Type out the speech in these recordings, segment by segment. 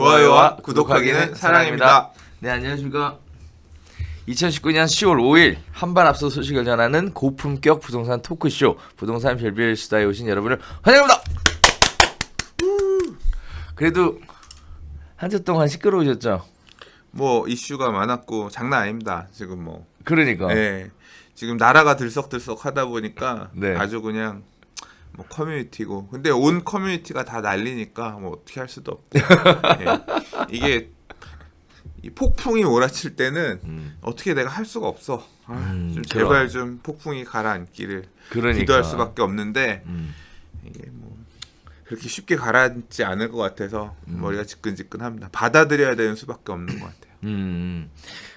좋아요와 구독하기는 사랑입니다. 네, 안녕하십니까. 2019년 10월 5일 한발 앞서 소식을 전하는 고품격 부동산 토크쇼 부동산 별별 수다에 오신 여러분을 환영합니다. 그래도 한 주 동안 시끄러우셨죠? 뭐 이슈가 많았고 장난 아닙니다. 지금 뭐. 그러니까. 네. 지금 나라가 들썩들썩 하다 보니까 네. 아주 그냥 뭐 커뮤니티고. 근데 온 커뮤니티가 다 난리니까 뭐 어떻게 할 수도 없고. 네. 이게 이 폭풍이 몰아칠 때는 어떻게 내가 할 수가 없어. 좀 제발 좀 폭풍이 가라앉기를 그러니까. 기도할 수밖에 없는데 이게 뭐 그렇게 쉽게 가라앉지 않을 것 같아서 머리가 지끈지끈합니다. 받아들여야 되는 수밖에 없는 것 같아요.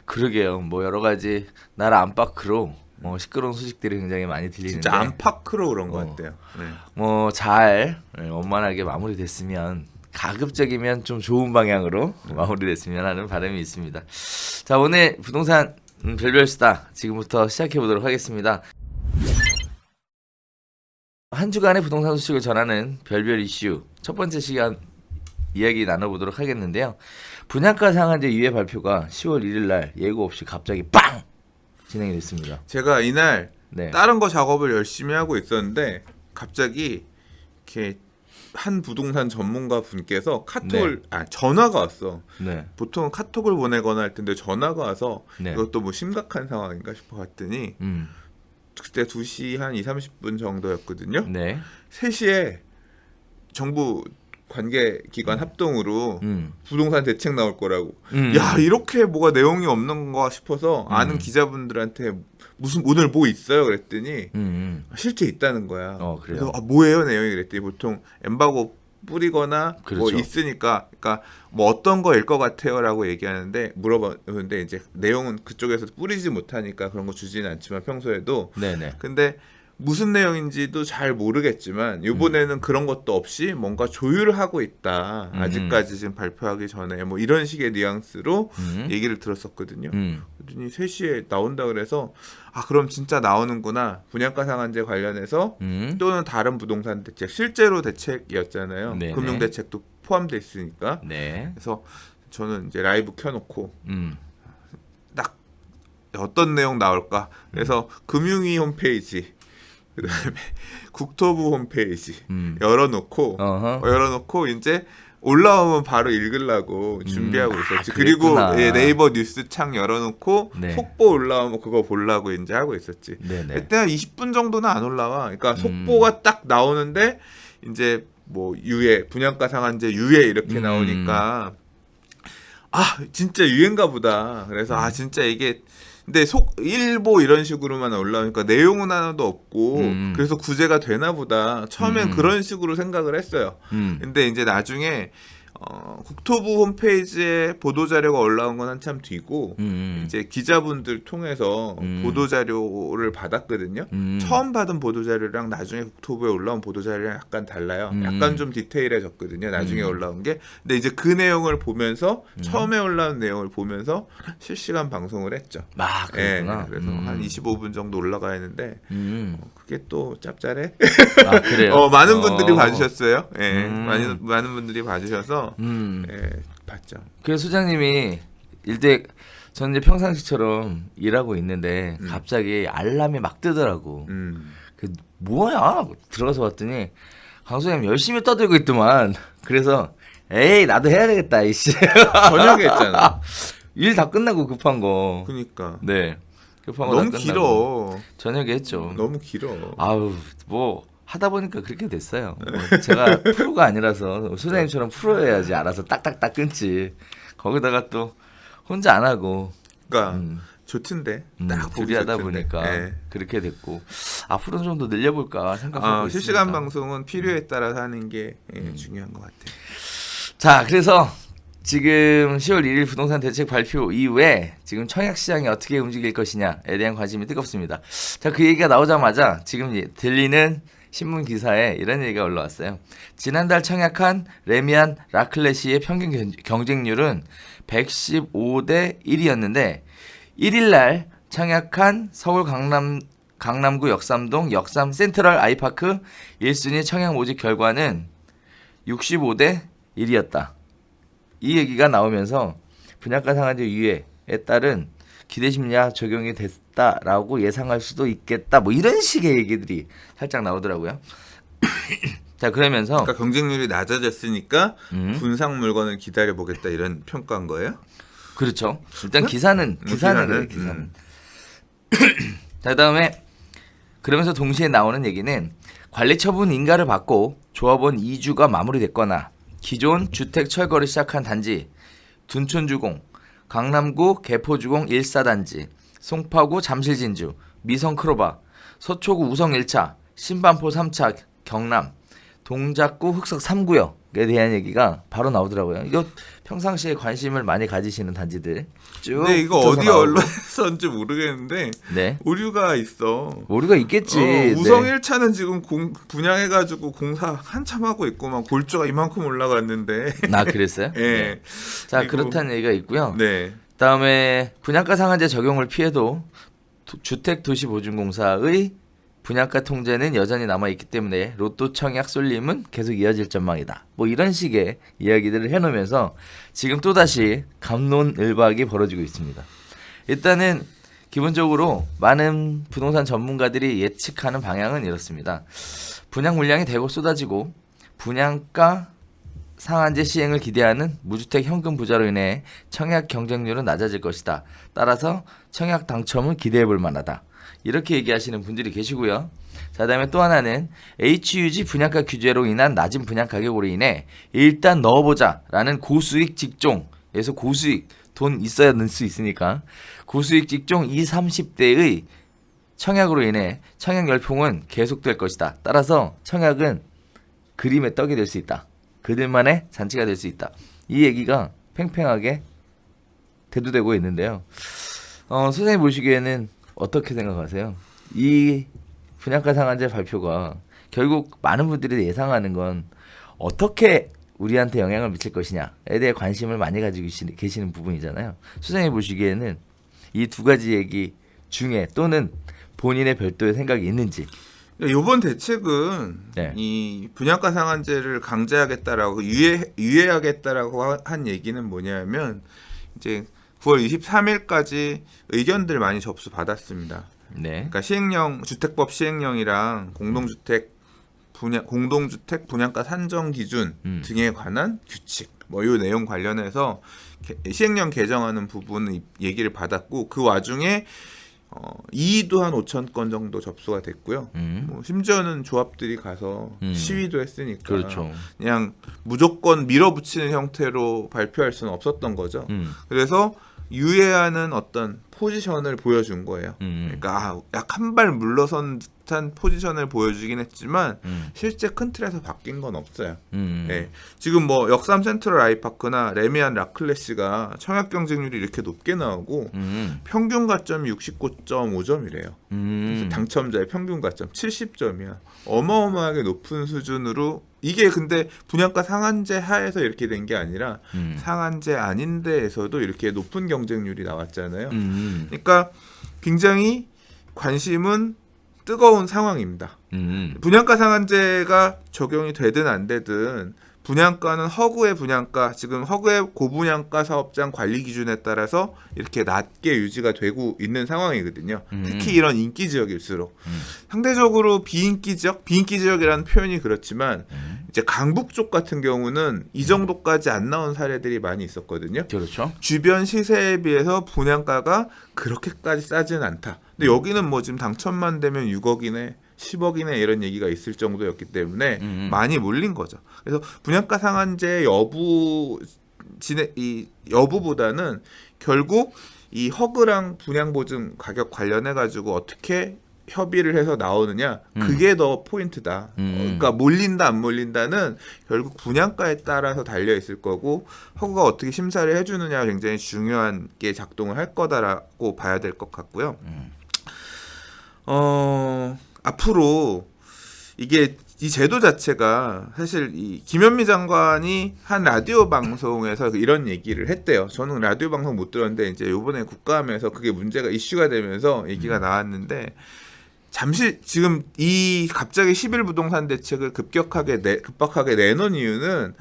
그러게요. 뭐 여러 가지 나라 안팎으로 시끄러운 소식들이 굉장히 많이 들리는데 진짜 안팎으로 그런 것 같아요. 네. 뭐 잘 원만하게 마무리됐으면 가급적이면 좀 좋은 방향으로 마무리됐으면 하는 바람이 있습니다. 자, 오늘 부동산 별별 수다 지금부터 시작해 보도록 하겠습니다. 한 주간의 부동산 소식을 전하는 별별 이슈 첫 번째 시간 이야기 나눠보도록 하겠는데요. 분양가 상한제 유예 발표가 10월 1일 날 예고 없이 갑자기 빵 진행이 됐습니다. 제가 이날 네. 다른 거 작업을 열심히 하고 있었는데 갑자기 이렇게 한 부동산 전문가 분께서 카톡을 전화가 왔어. 네. 보통 카톡을 보내거나 할 텐데 전화가 와서 네. 이것도 뭐 심각한 상황인가 싶어 봤더니 그때 2시 한 30분 정도였거든요. 네. 3시에 정부 관계기관 합동으로 부동산 대책 나올 거라고. 야, 이렇게 뭐가 내용이 없는 건가 싶어서 아는 기자분들한테 무슨 오늘 뭐 있어요? 그랬더니 실제 있다는 거야. 그래요? 그래서 뭐예요 내용이? 그랬더니 보통 엠바고 뿌리거나 그렇죠. 뭐 있으니까 그러니까 뭐 어떤 거일 것 같아요라고 얘기하는데 물어봤는데 이제 내용은 그쪽에서 뿌리지 못하니까 그런 거 주지는 않지만 평소에도 네네. 근데 무슨 내용인지도 잘 모르겠지만 이번에는 그런 것도 없이 뭔가 조율을 하고 있다. 아직까지 지금 발표하기 전에 뭐 이런 식의 뉘앙스로 얘기를 들었었거든요. 그랬더니 3시에 나온다 그래서 그럼 진짜 나오는구나. 분양가 상한제 관련해서 또는 다른 부동산 대책 실제로 대책이었잖아요. 네네. 금융 대책도 포함돼 있으니까. 네. 그래서 저는 이제 라이브 켜놓고 딱 어떤 내용 나올까. 그래서 금융위 홈페이지 그다음에 국토부 홈페이지 열어놓고 이제 올라오면 바로 읽으려고 준비하고 있었지. 그리고 네이버 뉴스 창 열어놓고 속보 올라오면 그거 보려고 이제 하고 있었지. 그때 한 20분 정도는 안 올라와. 그러니까 속보가 딱 나오는데 이제 뭐 유예 분양가 상한제 유예 이렇게 나오니까 진짜 유예인가 보다. 그래서 진짜 이게 근데 일보 이런 식으로만 올라오니까 내용은 하나도 없고 그래서 구제가 되나 보다. 처음엔 그런 식으로 생각을 했어요. 근데 이제 나중에 국토부 홈페이지에 보도자료가 올라온 건 한참 뒤고 이제 기자분들 통해서 보도자료를 받았거든요. 처음 받은 보도자료랑 나중에 국토부에 올라온 보도자료랑 약간 달라요. 약간 좀 디테일해졌거든요. 나중에 올라온 게. 근데 이제 그 내용을 보면서 처음에 올라온 내용을 보면서 실시간 방송을 했죠. 그렇구나. 그래서 한 25분 정도 올라가 있는데 그게 또 짭짤해. 그래요? 많은 분들이 봐주셨어요. 많은 분들이 봐주셔서 봤죠. 그래서 소장님이 저는 이제 평상시처럼 일하고 있는데 갑자기 알람이 막 뜨더라고. 그 뭐야? 들어가서 봤더니 강소장님 열심히 떠들고 있더만. 그래서 에이 나도 해야 되겠다 이씨. 저녁에 했잖아. 일 다 끝나고 급한 거. 그니까. 네. 급한 거 너무 다 끝나고. 길어. 저녁에 했죠. 너무 길어. 뭐 하다 보니까 그렇게 됐어요. 제가 프로가 아니라서 소장님처럼 프로여야지 알아서 딱딱딱 끊지. 거기다가 또 혼자 안 하고. 그러니까 좋던데. 딱 보기 둘이 하다 좋던데. 보니까 그렇게 됐고 앞으로는 좀 더 늘려볼까 생각하고 있습니다. 실시간 방송은 필요에 따라서 하는 게 중요한 것 같아요. 자, 그래서 지금 10월 1일 부동산 대책 발표 이후에 지금 청약 시장이 어떻게 움직일 것이냐에 대한 관심이 뜨겁습니다. 자, 그 얘기가 나오자마자 지금 들리는 신문 기사에 이런 얘기가 올라왔어요. 지난달 청약한 레미안 라클레시의 평균 경쟁률은 115대 1이었는데 1일날 청약한 서울 강남구 역삼동 역삼 센트럴 아이파크 1순위 청약 모집 결과는 65대 1이었다. 이 얘기가 나오면서 분양가 상한제 유예에 따른 기대 심리가 적용이 됐다라고 예상할 수도 있겠다. 뭐 이런 식의 얘기들이 살짝 나오더라고요. 자, 그러면서 그러니까 경쟁률이 낮아졌으니까 분상 물건을 기다려 보겠다 이런 평가인 거예요? 그렇죠. 일단 기사는 그래요, 기사는. 자, 그다음에 그러면서 동시에 나오는 얘기는 관리 처분 인가를 받고 조합원 이주가 마무리됐거나 기존 주택 철거를 시작한 단지 둔촌주공, 강남구 개포주공 1사단지, 송파구 잠실진주, 미성크로바, 서초구 우성 1차, 신반포 3차 경남, 동작구 흑석 3구역에 대한 얘기가 바로 나오더라고요. 이거 평상시에 관심을 많이 가지시는 단지들 쭉. 근데 이거 훑어서 어디 나오고. 언론에서인지 모르겠는데 네. 오류가 있어. 오류가 있겠지. 우성 네. 1차는 지금 분양해가지고 공사 한참 하고 있고 막 골조가 이만큼 올라갔는데. 나 그랬어요? 예. 네. 자, 그리고- 그렇다는 얘기가 있고요. 네. 그다음에 분양가 상한제 적용을 피해도 주택도시보증공사의 분양가 통제는 여전히 남아있기 때문에 로또 청약 쏠림은 계속 이어질 전망이다. 뭐 이런 식의 이야기들을 해놓으면서 지금 또다시 갑론을박이 벌어지고 있습니다. 일단은 기본적으로 많은 부동산 전문가들이 예측하는 방향은 이렇습니다. 분양 물량이 대거 쏟아지고 분양가 상한제 시행을 기대하는 무주택 현금 부자로 인해 청약 경쟁률은 낮아질 것이다. 따라서 청약 당첨은 기대해 볼 만하다. 이렇게 얘기하시는 분들이 계시고요. 자, 그다음에 또 하나는 HUG 분양가 규제로 인한 낮은 분양 가격으로 인해 일단 넣어보자라는 고수익 직종에서 고수익 돈 있어야 넣을 수 있으니까 고수익 직종 20, 30대의 청약으로 인해 청약 열풍은 계속될 것이다. 따라서 청약은 그림의 떡이 될 수 있다. 그들만의 잔치가 될 수 있다. 이 얘기가 팽팽하게 대두되고 있는데요. 선생님 보시기에는 어떻게 생각하세요? 이 분양가 상한제 발표가 결국 많은 분들이 예상하는 건 어떻게 우리한테 영향을 미칠 것이냐에 대해 관심을 많이 가지고 계시는 부분이잖아요. 선생님 보시기에는 이 두 가지 얘기 중에 또는 본인의 별도의 생각이 있는지. 이번 대책은 네. 이 분양가 상한제를 강제하겠다라고 유예하겠다라고 한 얘기는 뭐냐면 이제 9월 23일까지 의견들 많이 접수 받았습니다. 네. 그러니까 시행령 주택법 시행령이랑 공동주택 분양가 산정 기준 등에 관한 규칙 뭐 이 내용 관련해서 시행령 개정하는 부분은 얘기를 받았고 그 와중에 이의도 한 5천 건 정도 접수가 됐고요. 뭐 심지어는 조합들이 가서 시위도 했으니까 그렇죠. 그냥 무조건 밀어붙이는 형태로 발표할 수는 없었던 거죠. 그래서 유예하는 어떤 포지션을 보여준 거예요. 그러니까 약 한 발 물러선 듯한 포지션을 보여주긴 했지만 실제 큰 틀에서 바뀐 건 없어요. 네. 지금 뭐 역삼 센트럴 아이파크나 레미안 라클래시가 청약 경쟁률이 이렇게 높게 나오고 평균 가점이 69.5점이래요. 그래서 당첨자의 평균 가점 70점이야. 어마어마하게 높은 수준으로 이게 근데 분양가 상한제 하에서 이렇게 된 게 아니라 상한제 아닌 데에서도 이렇게 높은 경쟁률이 나왔잖아요. 그러니까 굉장히 관심은 뜨거운 상황입니다. 분양가 상한제가 적용이 되든 안 되든 분양가는 허구의 분양가, 지금 허구의 고분양가 사업장 관리 기준에 따라서 이렇게 낮게 유지가 되고 있는 상황이거든요. 특히 이런 인기 지역일수록 상대적으로 비인기 지역이라는 표현이 그렇지만 이제 강북 쪽 같은 경우는 이 정도까지 안 나온 사례들이 많이 있었거든요. 그렇죠. 주변 시세에 비해서 분양가가 그렇게까지 싸지는 않다. 근데 여기는 뭐 지금 당첨만 되면 6억이네. 10억이네 이런 얘기가 있을 정도였기 때문에 많이 몰린 거죠. 그래서 분양가 상한제 여부보다는 결국 이 허그랑 분양보증 가격 관련해 가지고 어떻게 협의를 해서 나오느냐 그게 더 포인트다. 그러니까 몰린다 안 몰린다는 결국 분양가에 따라서 달려 있을 거고 허그가 어떻게 심사를 해주느냐 굉장히 중요한 게 작동을 할 거다라고 봐야 될 것 같고요. 앞으로 이게 이 제도 자체가 사실 이 김현미 장관이 한 라디오 방송에서 이런 얘기를 했대요. 저는 라디오 방송 못 들었는데 이제 이번에 국감에서 그게 문제가 이슈가 되면서 얘기가 나왔는데 잠시 지금 이 갑자기 10일 부동산 대책을 급박하게 내놓은 이유는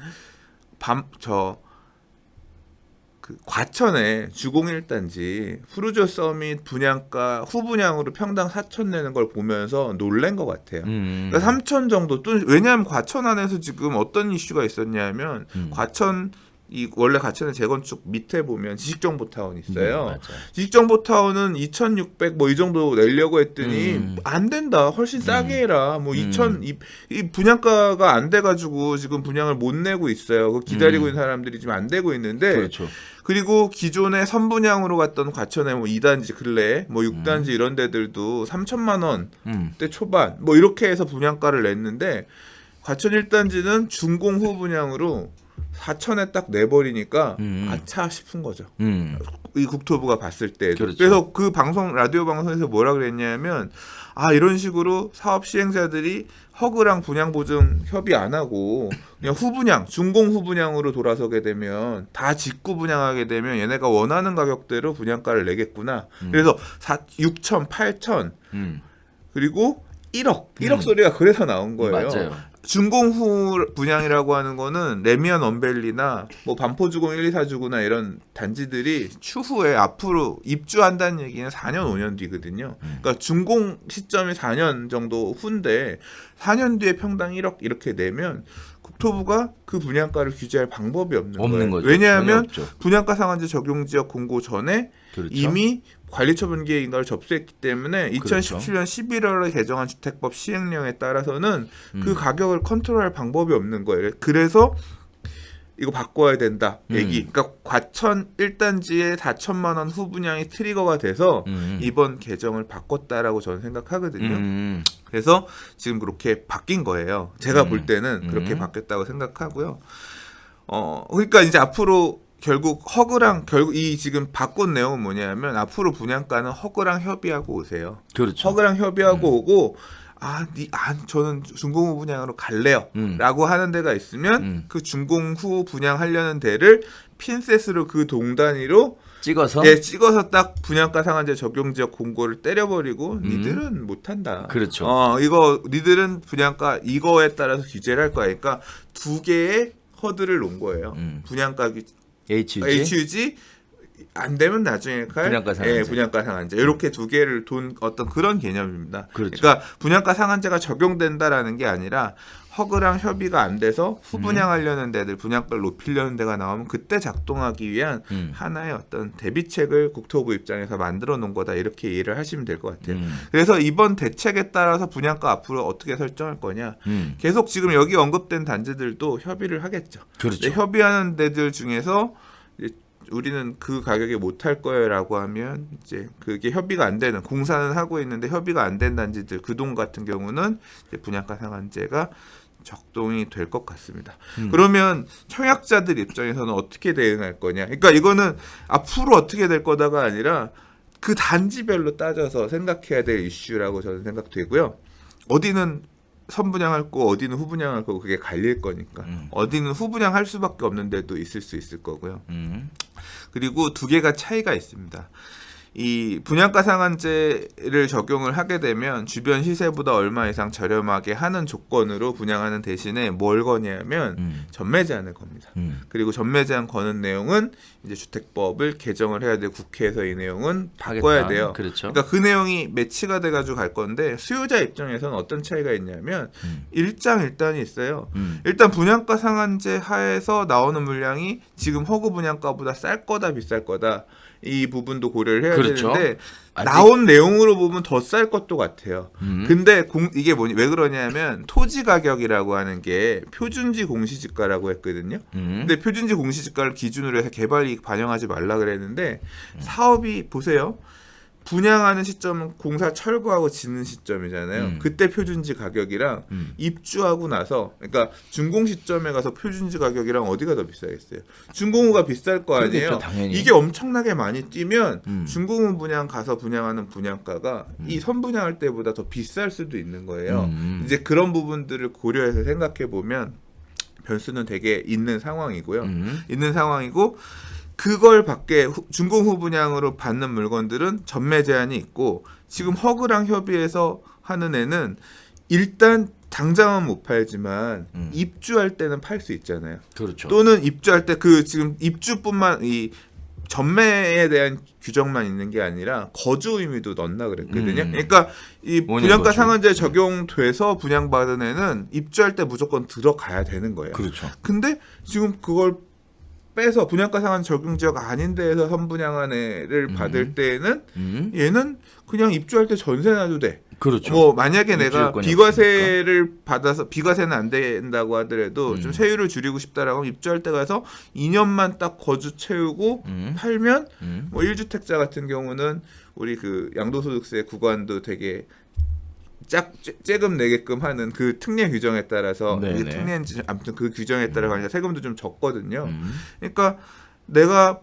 그 과천에 주공 1단지 푸르조 서밋 분양가 후분양으로 평당 4천 내는 걸 보면서 놀란 것 같아요. 그러니까 3천 정도 또 왜냐하면 과천 안에서 지금 어떤 이슈가 있었냐면 과천 원래 과천의 재건축 밑에 보면 지식정보타운 있어요. 맞아요. 지식정보타운은 2,600 뭐 이 정도 내려고 했더니 안 된다. 훨씬 싸게 해라. 뭐 2,000 이 분양가가 안 돼가지고 지금 분양을 못 내고 있어요. 그 기다리고 있는 사람들이 지금 안 되고 있는데. 그렇죠. 그리고 기존에 선분양으로 갔던 과천의 뭐 2단지 근래 뭐 6단지 이런 데들도 3천만 원대 초반 뭐 이렇게 해서 분양가를 냈는데 과천 1단지는 준공 후 분양으로 4천에 딱 내버리니까 아차 싶은 거죠. 이 국토부가 봤을 때. 그렇죠. 그래서 그 방송 라디오 방송에서 뭐라 그랬냐면 이런 식으로 사업 시행자들이 허그랑 분양 보증 협의 안 하고 그냥 후분양, 준공 후분양으로 돌아서게 되면 다 직구 분양하게 되면 얘네가 원하는 가격대로 분양가를 내겠구나. 그래서 6천, 8천 그리고 1억 소리가 그래서 나온 거예요. 맞아요. 준공 후 분양이라고 하는 거는 레미안 원밸리나 뭐 반포주공 1, 2, 4주구나 이런 단지들이 추후에 앞으로 입주한다는 얘기는 4년, 5년 뒤거든요. 그러니까 준공 시점이 4년 정도 후인데 4년 뒤에 평당 1억 이렇게 내면 국토부가 그 분양가를 규제할 방법이 없는 거예요. 거죠. 왜냐하면 분양가 상한제 적용 지역 공고 전에 그렇죠. 이미 관리처분기에 인가를 접수했기 때문에 2017년 11월에 개정한 주택법 시행령에 따라서는 그 가격을 컨트롤할 방법이 없는 거예요. 그래서 이거 바꿔야 된다 얘기. 그러니까 과천 1단지에 4천만 원 후분양이 트리거가 돼서 이번 개정을 바꿨다라고 저는 생각하거든요. 그래서 지금 그렇게 바뀐 거예요. 제가 볼 때는 그렇게 바뀌었다고 생각하고요. 그러니까 이제 앞으로 결국 이 지금 바꾼 내용은 뭐냐면 앞으로 분양가는 허그랑 협의하고 오세요. 그렇죠. 허그랑 협의하고 오고 저는 준공 후 분양으로 갈래요. 라고 하는 데가 있으면 그 준공 후 분양하려는 데를 핀셋으로 그 동단위로 찍어서 딱 분양가 상한제 적용 지역 공고를 때려버리고 니들은 못한다. 그렇죠. 이거 니들은 분양가 이거에 따라서 규제를 할 거야. 그러니까 두 개의 허들을 놓은 거예요. 분양가 HUG 안 되면 나중에 분양가 상한제 이렇게 두 개를 둔 어떤 그런 개념입니다. 그렇죠. 그러니까 분양가 상한제가 적용된다라는 게 아니라 허그랑 협의가 안 돼서 후분양하려는 데들 분양가를 높이려는 데가 나오면 그때 작동하기 위한 하나의 어떤 대비책을 국토부 입장에서 만들어 놓은 거다 이렇게 이해를 하시면 될 것 같아요. 그래서 이번 대책에 따라서 분양가 앞으로 어떻게 설정할 거냐 계속 지금 여기 언급된 단지들도 협의를 하겠죠. 그렇죠. 협의하는 데들 중에서 우리는 그 가격에 못할 거예요라고 하면 이제 그게 협의가 안 되는 공사는 하고 있는데 협의가 안 된 단지들 그 동 같은 경우는 이제 분양가 상한제가 적동이 될 것 같습니다. 그러면 청약자들 입장에서는 어떻게 대응할 거냐? 그러니까 이거는 앞으로 어떻게 될 거다가 아니라 그 단지별로 따져서 생각해야 될 이슈라고 저는 생각되고요. 어디는 선분양할 거 어디는 후분양할 거고 그게 갈릴 거니까 어디는 후분양할 수밖에 없는 데도 있을 수 있을 거고요. 그리고 두 개가 차이가 있습니다. 이 분양가 상한제를 적용을 하게 되면 주변 시세보다 얼마 이상 저렴하게 하는 조건으로 분양하는 대신에 뭘 거냐면 전매 제한을 겁니다. 그리고 전매 제한 거는 내용은 이제 주택법을 개정을 해야 돼요. 국회에서 이 내용은 바꿔야 돼요. 그렇죠. 그러니까 그 내용이 매치가 돼가지고 갈 건데 수요자 입장에서는 어떤 차이가 있냐면 일장일단이 있어요. 일단 분양가 상한제 하에서 나오는 물량이 지금 허구 분양가보다 쌀 거다 비쌀 거다. 이 부분도 고려를 해야 되는데 나온 내용으로 보면 더 쌀 것도 같아요. 근데 이게 왜 그러냐면 토지 가격이라고 하는 게 표준지 공시지가라고 했거든요. 근데 표준지 공시지가를 기준으로 해서 개발이익 반영하지 말라 그랬는데 사업이 보세요. 분양하는 시점은 공사 철거하고 짓는 시점이잖아요. 그때 표준지 가격이랑 입주하고 나서 그러니까 준공 시점에 가서 표준지 가격이랑 어디가 더 비싸겠어요? 준공후가 비쌀 거 아니에요. 당연히. 이게 엄청나게 많이 뛰면 준공후 분양 가서 분양하는 분양가가 이 선분양할 때보다 더 비쌀 수도 있는 거예요. 이제 그런 부분들을 고려해서 생각해 보면 변수는 되게 있는 상황이고요. 있는 상황이고 그걸 밖에 준공 후 분양으로 받는 물건들은 전매 제한이 있고 지금 허그랑 협의해서 하는 애는 일단 당장은 못 팔지만 입주할 때는 팔 수 있잖아요. 그렇죠. 또는 입주할 때 그 지금 입주뿐만 전매에 대한 규정만 있는 게 아니라 거주 의미도 넣나 그랬거든요. 음. 그러니까 이 5년 분양가 거주. 상한제 적용돼서 분양받은 애는 입주할 때 무조건 들어가야 되는 거예요. 그렇죠. 근데 지금 그걸 빼서 분양가 상한 적용 지역 아닌 데에서 선분양한 애를 받을 때는 얘는 그냥 입주할 때 전세 놔도 돼. 그렇죠. 뭐 만약에 내가 입주요건이 비과세를 받아서 비과세는 안 된다고 하더라도 좀 세율을 줄이고 싶다라고 하면 입주할 때 가서 2년만 딱 거주 채우고 팔면 뭐 1주택자 같은 경우는 우리 그 양도소득세 구간도 되게 쬐금 내게끔 하는 그 특례 규정에 따라서 네네. 이게 특례인지 아무튼 그 규정에 따라 가니까 세금도 좀 적거든요. 그러니까 내가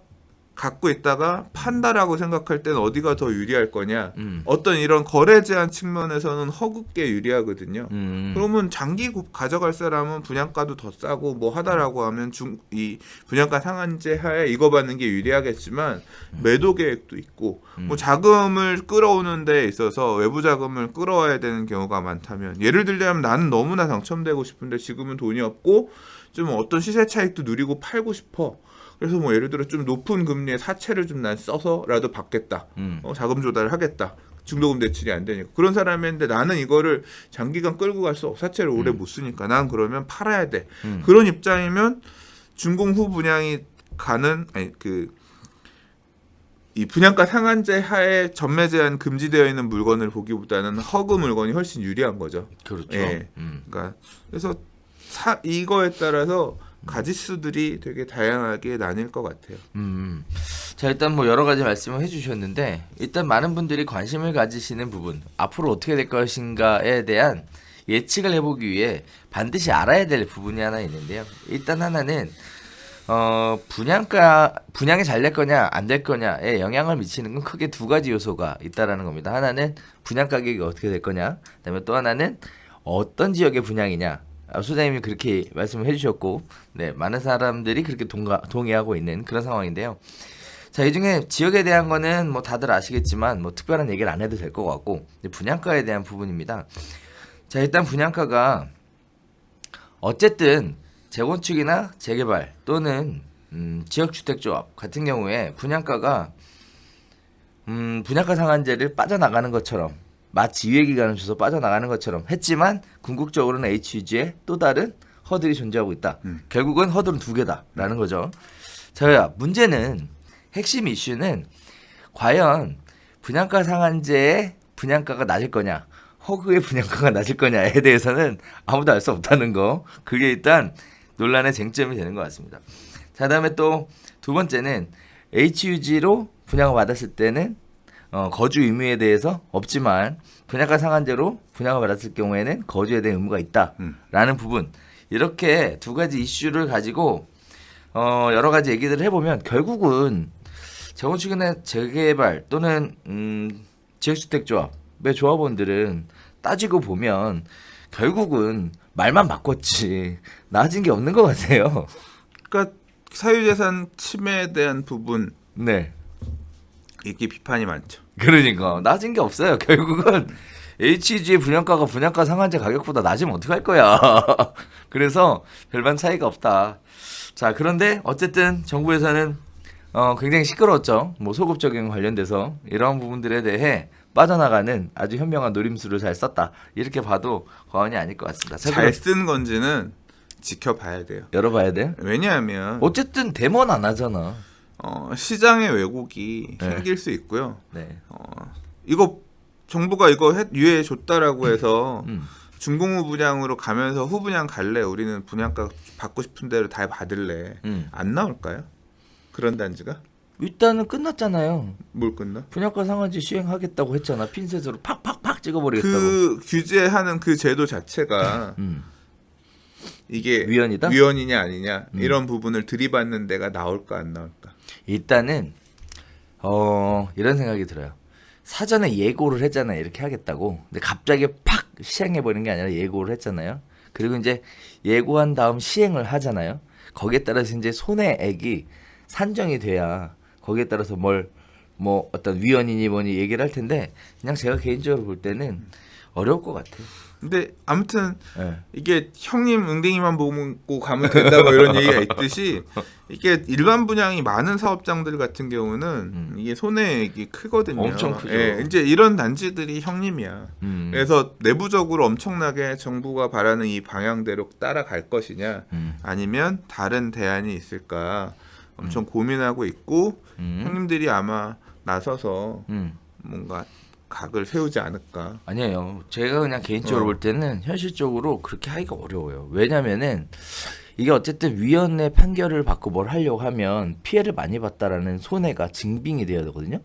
갖고 있다가 판다라고 생각할 때는 어디가 더 유리할 거냐? 어떤 이런 거래 제한 측면에서는 허급게 유리하거든요. 그러면 장기 가져갈 사람은 분양가도 더 싸고 뭐 하다라고 하면 이 분양가 상한제 하에 이거 받는 게 유리하겠지만 매도 계획도 있고 뭐 자금을 끌어오는 데 있어서 외부 자금을 끌어와야 되는 경우가 많다면 예를 들자면 나는 너무나 당첨되고 싶은데 지금은 돈이 없고 좀 어떤 시세 차익도 누리고 팔고 싶어. 그래서 뭐 예를 들어 좀 높은 금리의 사채를 좀 난 써서라도 받겠다. 자금 조달을 하겠다. 중도금 대출이 안 되니까. 그런 사람인데 나는 이거를 장기간 끌고 갈 수 없어. 사채를 오래 못 쓰니까. 난 그러면 팔아야 돼. 그런 입장이면 준공 후 분양이 가는 이 분양가 상한제 하에 전매 제한 금지되어 있는 물건을 보기보다는 허그 물건이 훨씬 유리한 거죠. 그렇죠. 예. 그러니까 그래서 이거에 따라서 가지수들이 되게 다양하게 나뉠 것 같아요. 자, 일단 뭐 여러 가지 말씀을 해주셨는데 일단 많은 분들이 관심을 가지시는 부분 앞으로 어떻게 될 것인가에 대한 예측을 해보기 위해 반드시 알아야 될 부분이 하나 있는데요. 일단 하나는 분양이 잘 될 거냐 안 될 거냐에 영향을 미치는 건 크게 두 가지 요소가 있다라는 겁니다. 하나는 분양 가격이 어떻게 될 거냐, 그다음에 또 하나는 어떤 지역의 분양이냐. 소장님이 그렇게 말씀을 해주셨고, 네, 많은 사람들이 그렇게 동의하고 있는 그런 상황인데요. 자, 이 중에 지역에 대한 거는 뭐 다들 아시겠지만 뭐 특별한 얘기를 안 해도 될 것 같고, 분양가에 대한 부분입니다. 자, 일단 분양가가 어쨌든 재건축이나 재개발 또는 지역주택조합 같은 경우에 분양가가 분양가 상한제를 빠져나가는 것처럼 마치 유예기간을 줘서 빠져나가는 것처럼 했지만 궁극적으로는 HUG에 또 다른 허들이 존재하고 있다. 결국은 허들은 두 개다라는 거죠. 자, 문제는 핵심 이슈는 과연 분양가 상한제의 분양가가 낮을 거냐, 허그의 분양가가 낮을 거냐에 대해서는 아무도 알 수 없다는 거. 그게 일단 논란의 쟁점이 되는 것 같습니다. 자, 그다음에 또 두 번째는 HUG로 분양을 받았을 때는 거주 의무에 대해서 없지만 분양가 상한제로 분양을 받았을 경우에는 거주에 대한 의무가 있다라는 부분, 이렇게 두 가지 이슈를 가지고 여러 가지 얘기들을 해보면 결국은 재건축이나 재개발 또는 지역주택조합의 조합원들은 따지고 보면 결국은 말만 바꿨지 나아진 게 없는 것 같아요. 그러니까 사유재산 침해에 대한 부분, 네, 이게 비판이 많죠. 그러니까 나아진 게 없어요. 결국은 HG의 분양가가 분양가 상한제 가격보다 낮으면 어떡할 거야. 그래서 별반 차이가 없다. 자, 그런데 어쨌든 정부에서는 굉장히 시끄러웠죠. 뭐 소급 적용 관련돼서 이러한 부분들에 대해 빠져나가는 아주 현명한 노림수를 잘 썼다. 이렇게 봐도 과언이 아닐 것 같습니다. 잘 쓴 건지는 지켜봐야 돼요. 열어봐야 돼. 왜냐하면 어쨌든 데모는 안 하잖아. 시장의 왜곡이 네. 생길 수 있고요. 네. 이거 정부가 이거 유예해 줬다라고 해서 준공 후 분양으로 가면서 후 분양 갈래? 우리는 분양가 받고 싶은 대로 다 받을래? 안 나올까요? 그런 단지가? 일단은 끝났잖아요. 뭘 끝나? 분양가 상한제 시행하겠다고 했잖아. 핀셋으로 팍팍팍 찍어버리겠다고. 그 규제하는 그 제도 자체가 이게 위헌이냐 아니냐 이런 부분을 들이받는 데가 나올까 안 나올까? 일단은 이런 생각이 들어요. 사전에 예고를 했잖아요. 이렇게 하겠다고. 근데 갑자기 팍 시행해버리는 게 아니라 예고를 했잖아요. 그리고 이제 예고한 다음 시행을 하잖아요. 거기에 따라서 이제 손해액이 산정이 돼야 거기에 따라서 뭐 어떤 위헌이니 뭐니 얘기를 할 텐데, 그냥 제가 개인적으로 볼 때는 어려울 것 같아. 근데 아무튼 네. 이게 형님 응딩이만 보고 가면 된다 뭐 이런 얘기가 있듯이 이게 일반 분양이 많은 사업장들 같은 경우는 이게 손해액이 크거든요. 엄청 크죠. 예, 이제 이런 단지들이 형님이야. 음. 그래서 내부적으로 엄청나게 정부가 바라는 이 방향대로 따라갈 것이냐 아니면 다른 대안이 있을까 엄청 고민하고 있고 형님들이 아마 나서서 뭔가 각을 세우지 않을까. 아니에요. 제가 그냥 개인적으로 볼 때는 현실적으로 그렇게 하기가 어려워요. 왜냐면은 이게 어쨌든 위원회 판결을 받고 뭘 하려고 하면 피해를 많이 봤다라는 손해가 증빙이 돼야 되거든요.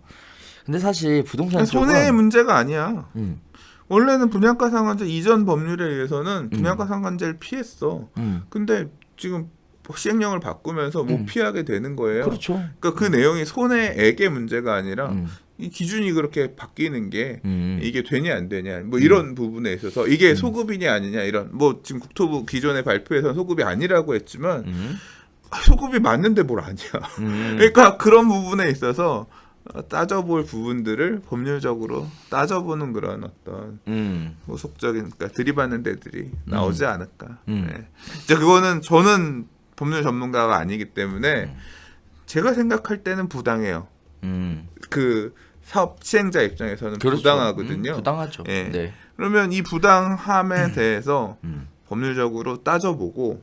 근데 사실 부동산 쪽은 손해의 문제가 아니야. 음. 원래는 분양가 상한제 이전 법률에 의해서는 분양가 상한제를 피했어. 근데 지금 시행령을 바꾸면서 못 피하게 되는 거예요. 그렇죠. 그러니까 그 내용이 손해액의 문제가 아니라 이 기준이 그렇게 바뀌는 게 이게 되냐 안 되냐 뭐 이런 부분에 있어서 이게 소급이냐 아니냐 이런 뭐 지금 국토부 기존의 발표에서 소급이 아니라고 했지만 소급이 맞는데 뭘 아니야. 그러니까 그런 부분에 있어서 따져볼 부분들을 법률적으로 따져보는 그런 어떤 후속적인 그러니까 들이받는 데들이 나오지 않을까. 네. 이제 그거는 저는 법률 전문가가 아니기 때문에 제가 생각할 때는 부당해요. 그 사업 시행자 입장에서는 그렇죠. 부당하거든요. 부당하죠. 예. 네. 그러면 이 부당함에 대해서 법률적으로 따져보고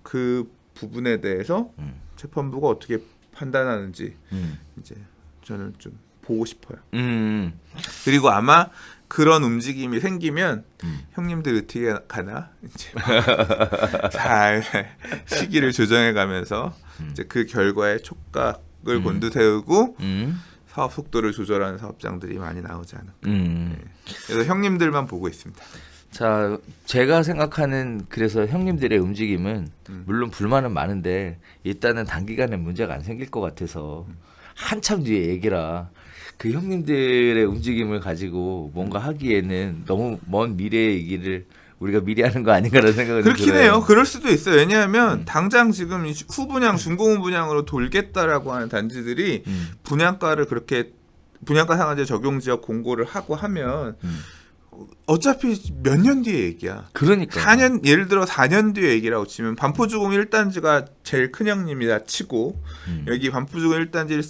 그 부분에 대해서 재판부가 어떻게 판단하는지 이제 저는 좀 보고 싶어요. 그리고 아마 그런 움직임이 생기면 형님들 어떻게 가나 이제 잘 시기를 조정해가면서 이제 그 결과에 촉각을 곤두세우고 사업 속도를 조절하는 사업장들이 많이 나오지 않을까. 네. 그래서 형님들만 보고 있습니다. 자, 제가 생각하는 그래서 형님들의 움직임은 물론 불만은 많은데 일단은 단기간에 문제가 안 생길 것 같아서 한참 뒤에 얘기라 그 형님들의 움직임을 가지고 뭔가 하기에는 너무 먼 미래의 얘기를 우리가 미리 하는 거 아닌가라는 생각이 들어요. 그렇긴 해요. 그럴 수도 있어요. 왜냐하면 당장 지금 이 후분양, 중공업 분양으로 돌겠다라고 하는 단지들이 분양가를 그렇게 분양가 상한제 적용 지역 공고를 하고 하면 어차피 몇 년 뒤에 얘기야. 그러니까 4년 예를 들어 4년 뒤에 얘기라고 치면 반포주공 1단지가 제일 큰 형님이다 치고 여기 반포주공 1단지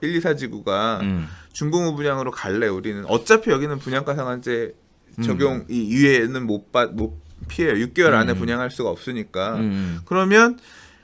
124지구가 중공업 분양으로 갈래 우리는 어차피 여기는 분양가 상한제 적용 이 이외에는 못 피해요. 6개월 안에 분양할 수가 없으니까. 그러면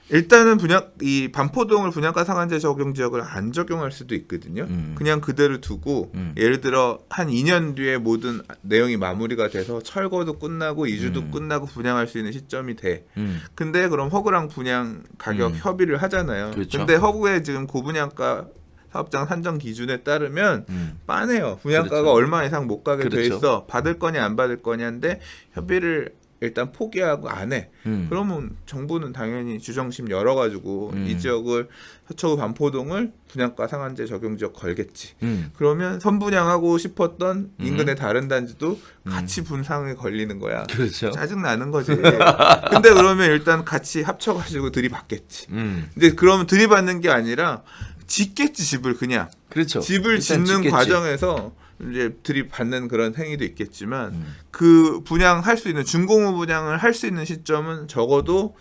일단은 이 반포동을 분양가 상한제 적용 지역을 안 적용할 수도 있거든요. 그냥 그대로 두고 예를 들어 한 2년 뒤에 모든 내용이 마무리가 돼서 철거도 끝나고 이주도 끝나고 분양할 수 있는 시점이 돼. 근데 그럼 허브랑 분양 가격 협의를 하잖아요. 그렇죠. 근데 허브의 지금 고분양가 사업장 산정 기준에 따르면 빠네요. 분양가가 그렇죠. 얼마 이상 못 가게 돼 그렇죠. 있어. 받을 거냐 안 받을 거냐인데 협의를 일단 포기하고 안 해. 그러면 정부는 당연히 주정심 열어가지고 이 지역을 서초구 반포동을 분양가 상한제 적용 지역 걸겠지. 그러면 선분양하고 싶었던 인근의 다른 단지도 같이 분상에 걸리는 거야. 그렇죠. 짜증 나는 거지. 근데 그러면 일단 같이 합쳐가지고 들이받겠지. 근데 그러면 들이받는 게 아니라 짓겠지 집을 그냥. 그렇죠. 집을 일단 짓는 짓겠지. 과정에서 이제 들이받는 그런 행위도 있겠지만 그 분양할 수 있는 중공업 분양을 할 수 있는 시점은 적어도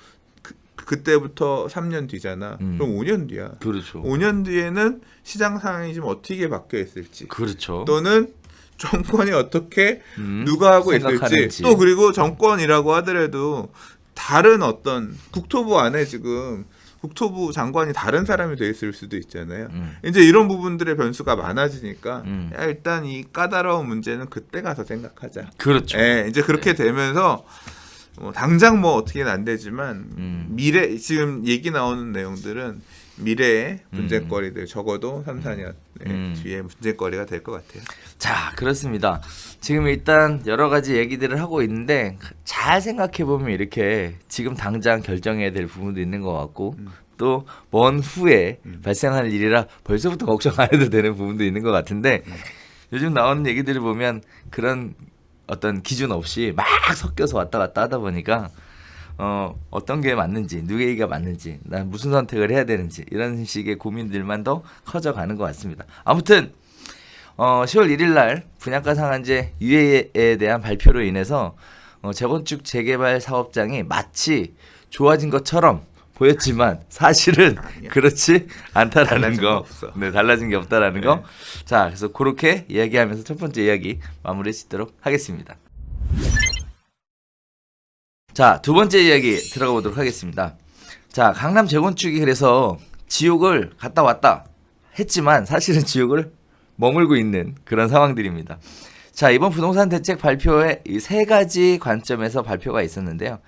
그때부터 3년 뒤잖아. 그럼 5년 뒤야. 그렇죠. 5년 뒤에는 시장 상황이 지금 어떻게 바뀌어 있을지 그렇죠. 또는 정권이 어떻게 누가 하고 있을지 생각하는지. 또 그리고 정권이라고 하더라도 다른 어떤 국토부 안에 지금 국토부 장관이 다른 사람이 돼 있을 수도 있잖아요. 이제 이런 부분들의 변수가 많아지니까 야, 일단 이 까다로운 문제는 그때 가서 생각하자. 그렇죠. 예, 이제 그렇게 되면서 당장 뭐 어떻게는 안 되지만 미래 지금 얘기 나오는 내용들은 미래의 문제거리들 적어도 3, 4년 뒤에 문제거리가 될 것 같아요. 자, 그렇습니다. 지금 일단 여러 가지 얘기들을 하고 있는데 잘 생각해 보면 이렇게 지금 당장 결정해야 될 부분도 있는 것 같고 또 먼 후에 발생할 일이라 벌써부터 걱정 안 해도 되는 부분도 있는 것 같은데 요즘 나오는 얘기들을 보면 그런 어떤 기준 없이 막 섞여서 왔다 갔다 하다 보니까 어떤 게 맞는지 누구 얘기가 맞는지 난 무슨 선택을 해야 되는지 이런 식의 고민들만 더 커져가는 것 같습니다. 아무튼 10월 1일 날 분양가 상한제 유예에 대한 발표로 인해서 재건축 재개발 사업장이 마치 좋아진 것처럼 보였지만 사실은 아니야. 그렇지 않다라는 달라진 거. 거 없어. 네, 달라진 게 없다라는 네. 거. 자, 그래서 그렇게 이야기하면서 첫 번째 이야기 마무리 짓도록 하겠습니다. 자, 두 번째 이야기 들어가 보도록 하겠습니다. 자, 강남 재건축이 그래서 지옥을 갔다 왔다 했지만 사실은 지옥을 머물고 있는 그런 상황들입니다. 자, 이번 부동산 대책 발표에 이 세 가지 관점에서 발표가 있었는데요.